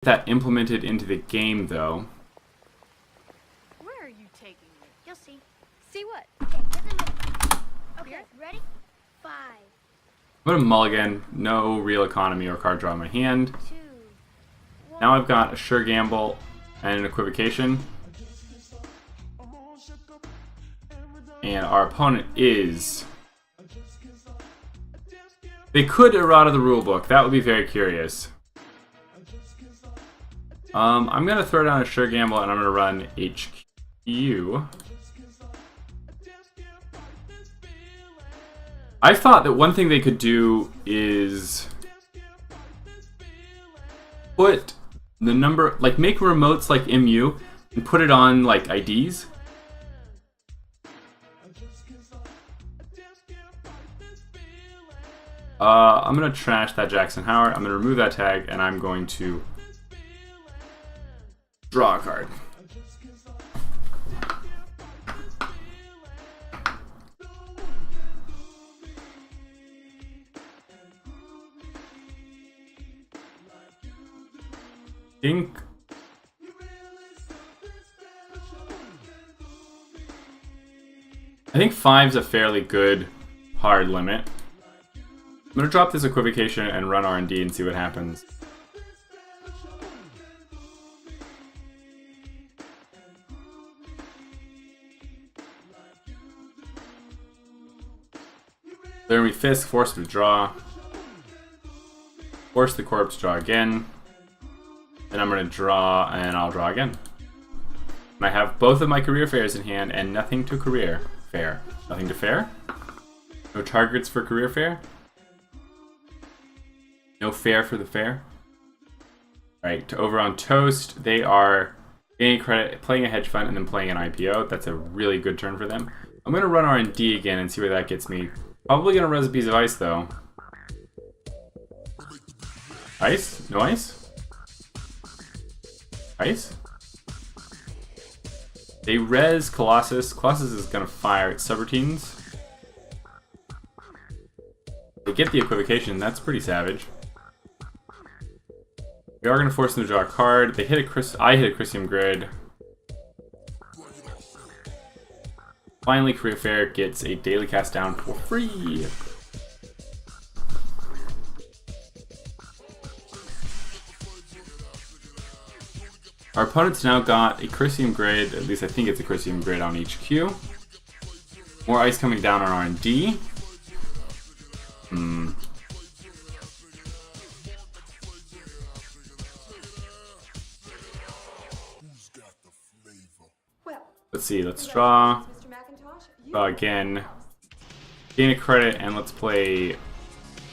that implemented into the game, though. Where are you taking me? You'll see. See what? Okay, get them in. Okay, ready? 5, I'm gonna mulligan, no real economy or card draw in my hand. 2, 1. Now I've got a sure gamble and an equivocation. And our opponent is... They could errata the rulebook. That would be very curious. I'm gonna throw down a sure gamble and I'm gonna run HQ. I thought that one thing they could do is put the number, like make remotes like MU and put it on like IDs. I'm gonna trash that Jackson Howard. I'm gonna remove that tag and I'm going to draw a card. I think 5's a fairly good hard limit. I'm gonna drop this equivocation and run R&D and see what happens. There we Fisk, force to draw. Force the corpse, draw again. Then I'm gonna draw and I'll draw again. And I have both of my career fairs in hand and nothing to career fair. Nothing to fair? No targets for career fair? No fair for the fair? Alright, over on Toast, they are gaining credit, playing a hedge fund, and then playing an IPO. That's a really good turn for them. I'm going to run R&D again and see where that gets me. Probably going to res a piece of ice, though. Ice? No ice? Ice? They res Colossus. Colossus is going to fire its subroutines. They get the equivocation. That's pretty savage. We are going to force them to draw a card. They hit a I hit a Chrysium Grid. Finally, Career Fair gets a daily cast down for free. Our opponent's now got a Chrysium Grid. At least I think it's a Chrysium Grid on HQ. More ice coming down on R&D. Let's see, let's draw. Draw again. Gain a credit, and let's play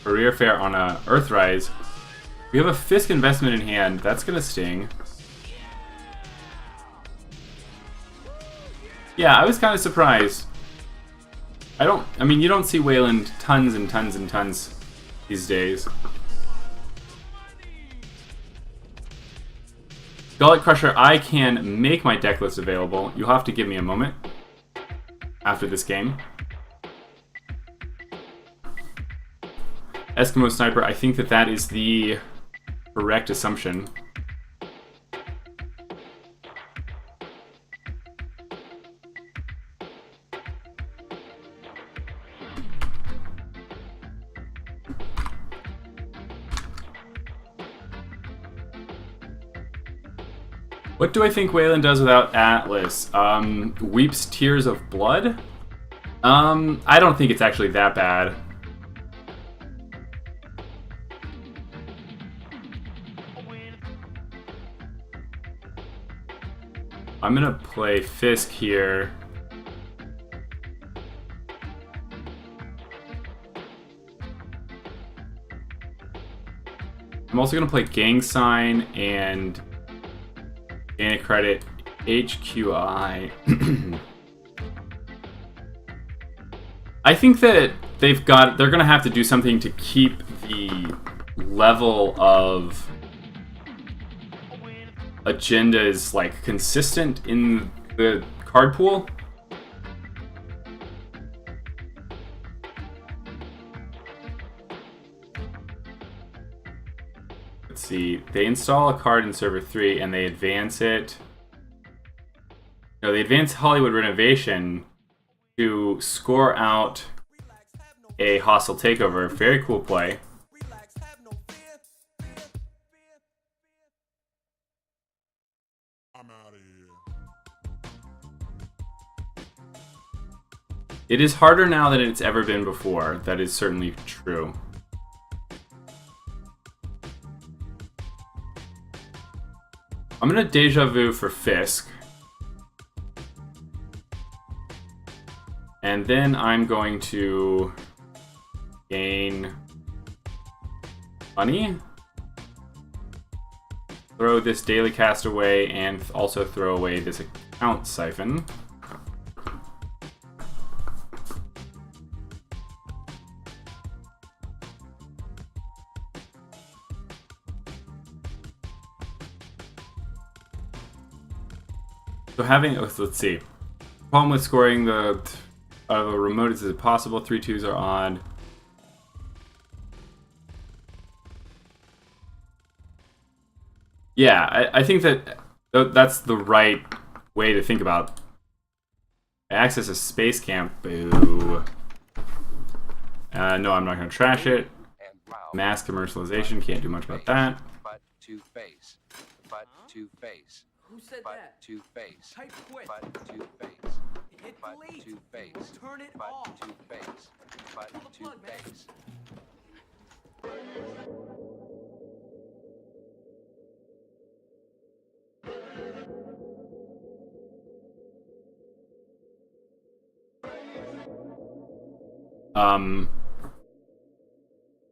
Career Fair on a Earthrise. We have a Fisk investment in hand. That's gonna sting. Yeah, I was kind of surprised. I mean, you don't see Wayland tons and tons and tons these days. Gullet Crusher, I can make my deck list available. You'll have to give me a moment after this game. Eskimo Sniper, I think that that is the correct assumption. What do I think Wayland does without Atlas? Weeps Tears of Blood? I don't think it's actually that bad. I'm gonna play Fisk here. I'm also gonna play Gang Sign and gain a credit HQI. I think that they're gonna have to do something to keep the level of agendas like consistent in the card pool. Let's see. They install a card in server 3 and they advance it. No, they advance Hollywood Renovation to score out a hostile takeover. Very cool play. It is harder now than it's ever been before. That is certainly true. I'm gonna Deja Vu for Fisk. And then I'm going to gain money. Throw this daily cast away and also throw away this account siphon. So having, let's see. Problem with scoring the remote is it possible? 3 2s are odd. Yeah, I think that that's the right way to think about. Access a space camp. Boo. No, I'm not going to trash it. Mass commercialization, can't do much about that. But to face. But to face. Who said But that? to face. Type quick. But to face. Hit But delete. to face. Turn it But off. to face. But Pull the to plug, man. face.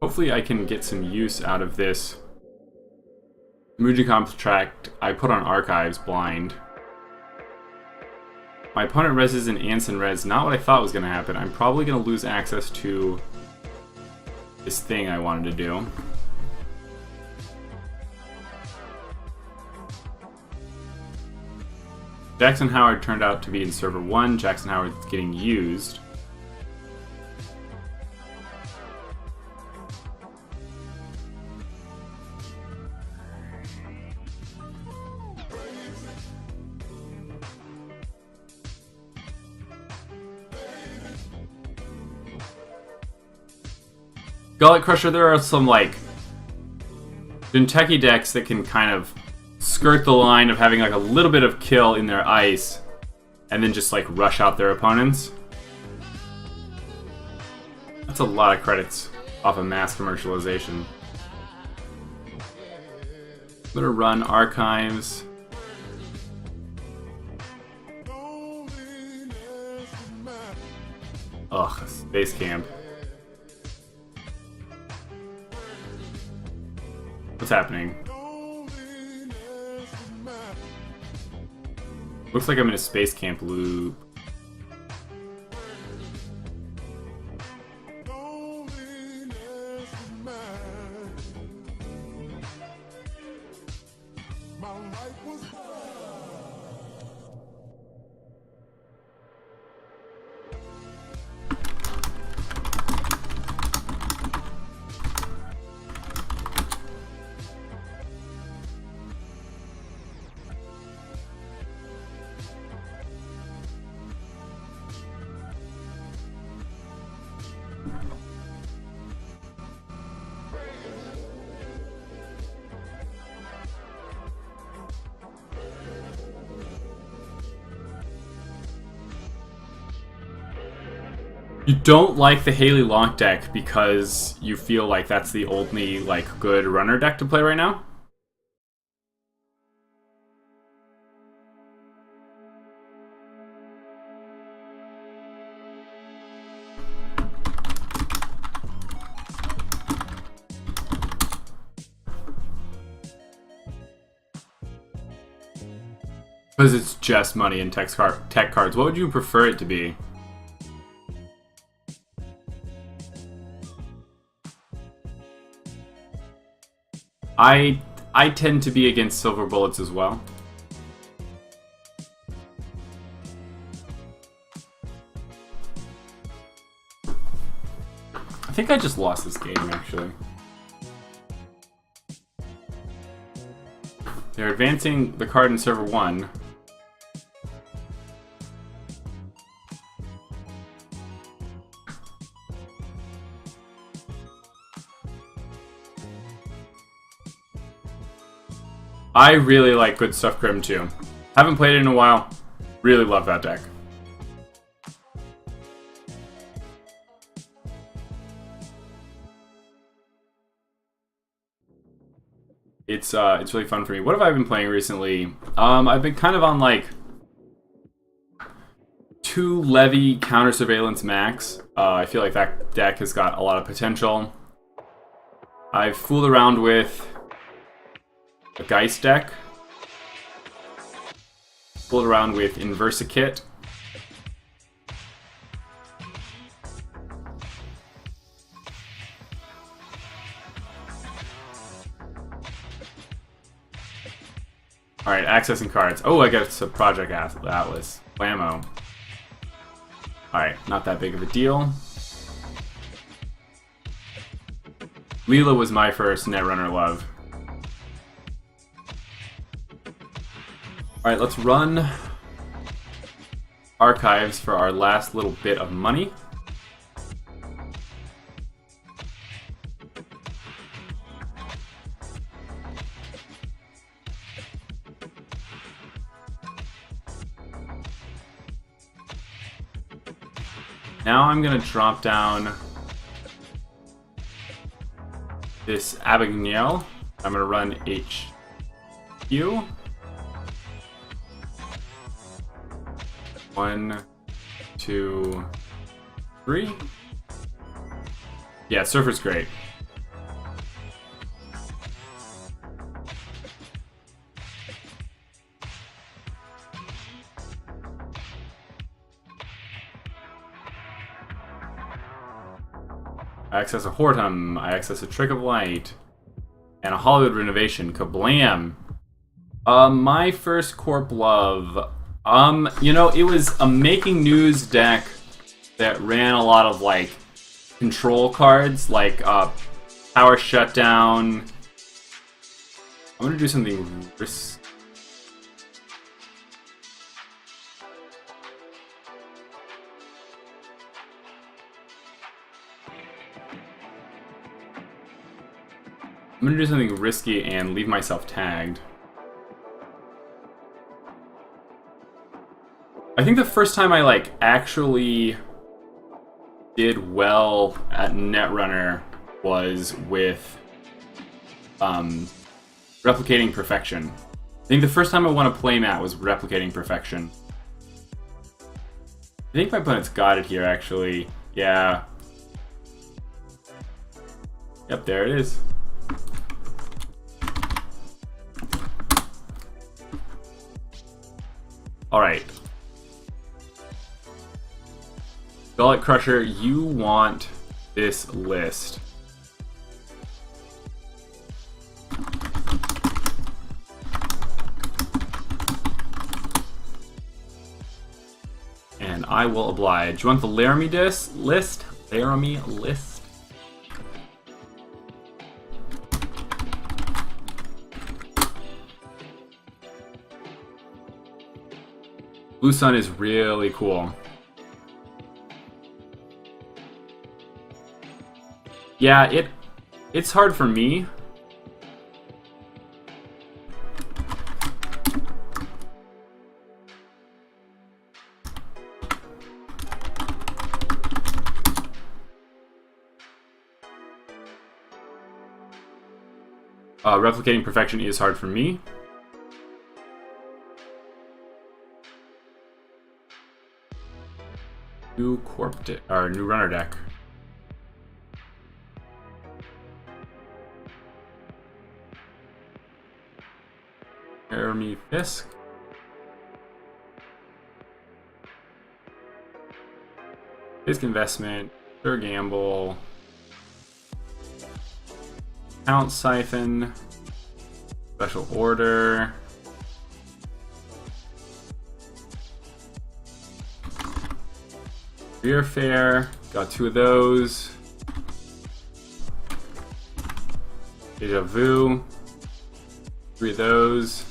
Hopefully I can get some use out of this Muji contract I put on archives blind. My opponent reses in Anson res, not what I thought was going to happen. I'm probably going to lose access to this thing I wanted to do. Jackson Howard turned out to be in server 1. Jackson Howard's getting used. Gullet Crusher, there are some, like, Jinteki decks that can kind of skirt the line of having, like, a little bit of kill in their ice and then just, like, rush out their opponents. That's a lot of credits off of mass commercialization. I'm gonna run archives. Ugh, Space Camp. What's happening? Looks like I'm in a Space Camp loop. You don't like the Haley Lonk deck because you feel like that's the only, like, good runner deck to play right now? Because it's just money and tech cards. What would you prefer it to be? I tend to be against silver bullets as well. I think I just lost this game, actually. they're advancing the card in server 1. I really like Good Stuff Grim too. Haven't played it in a while. Really love that deck. It's really fun for me. What have I been playing recently? I've been kind of on like 2 Levy Counter Surveillance Max. I feel like that deck has got a lot of potential. I've fooled around with a Geist deck. Fooled around with Inversa-Kit. Alright, accessing cards. Oh, I got some Project Atlas. Blammo. Alright, not that big of a deal. Leela was my first Netrunner love. Alright, let's run Archives for our last little bit of money. Now I'm going to drop down this Abigail. I'm going to run HQ. 1, 2, 3. Yeah, Surfer's great. I access a Hortum, I access a Trick of Light, and a Hollywood Renovation. Kablam! My first Corp love. You know, it was a Making News deck that ran a lot of, like, control cards, like, Power Shutdown. I'm gonna do something risky. I'm gonna do something risky and leave myself tagged. I think the first time I, like, actually did well at Netrunner was with Replicating Perfection. I think the first time I won a playmat was Replicating Perfection. I think my opponent's got it here, actually. Yeah. Yep, there it is. Alright. Gullet Crusher, you want this list. And I will oblige. You want the Laramie list? Laramie list? Blue Sun is really cool. Yeah, it's hard for me. Replicating Perfection is hard for me. New new runner deck. Jeremy Fisk. Fisk Investment. Sir Gamble. Count Siphon. Special Order. Career Fair, got 2 of those. Deja Vu, 3 of those.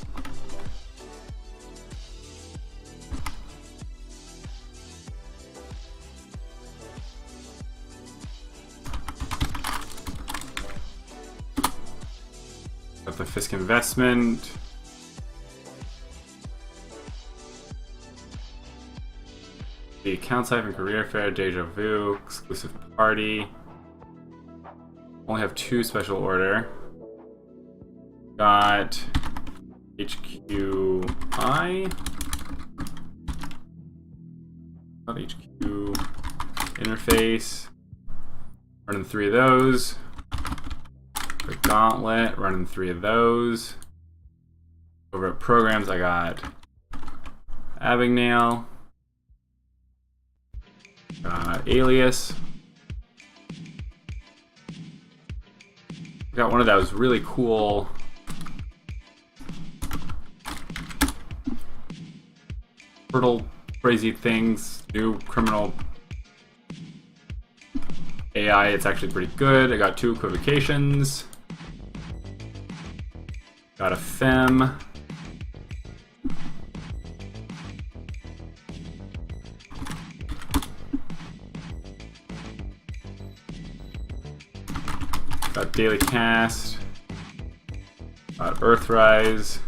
Got the Fisk investment. The account type and career fair, deja vu, exclusive party. Only have 2 special order. Got HQI. Not HQ. Interface. Running 3 of those. The gauntlet. Running 3 of those. Over at programs, I got Abagnale. Alias. Got one of those really cool turtle crazy things, new criminal AI. It's actually pretty good. I got 2 equivocations. Got a fem. Got Daily Cast. Got Earthrise.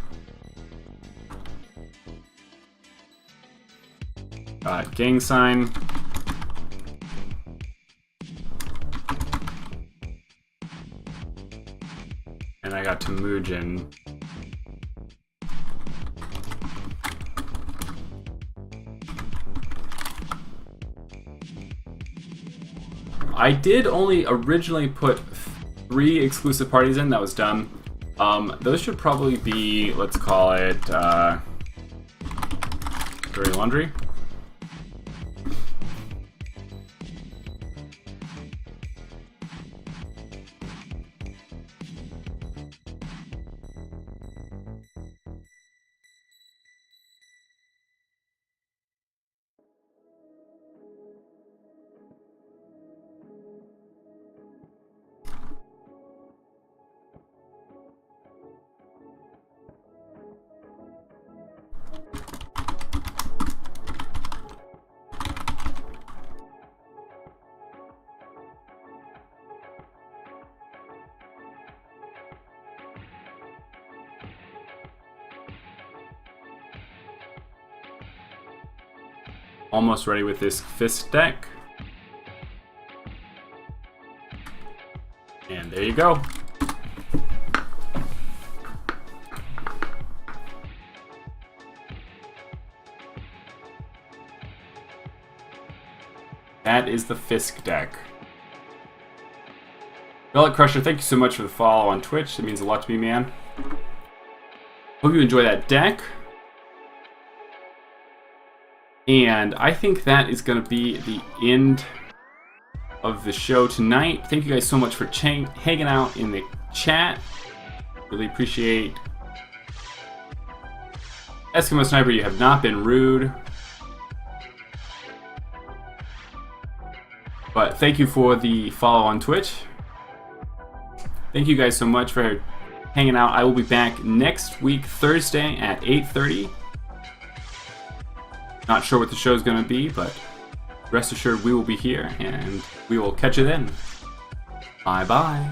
Got Gang Sign. And I got Temujin. I did only originally put 3 exclusive parties in. That was done. Those should probably be, let's call it, dirty laundry. Almost ready with this Fisk deck. And there you go. That is the Fisk deck. Velvet Crusher, thank you so much for the follow on Twitch. It means a lot to me, man. Hope you enjoy that deck. And I think that is going to be the end of the show tonight. Thank you guys so much for hanging out in the chat. Really appreciate. Eskimo Sniper, you have not been rude. But thank you for the follow on Twitch. Thank you guys so much for hanging out. I will be back next week, Thursday at 8:30. Not sure what the show is going to be, but rest assured we will be here, and we will catch you then. Bye-bye.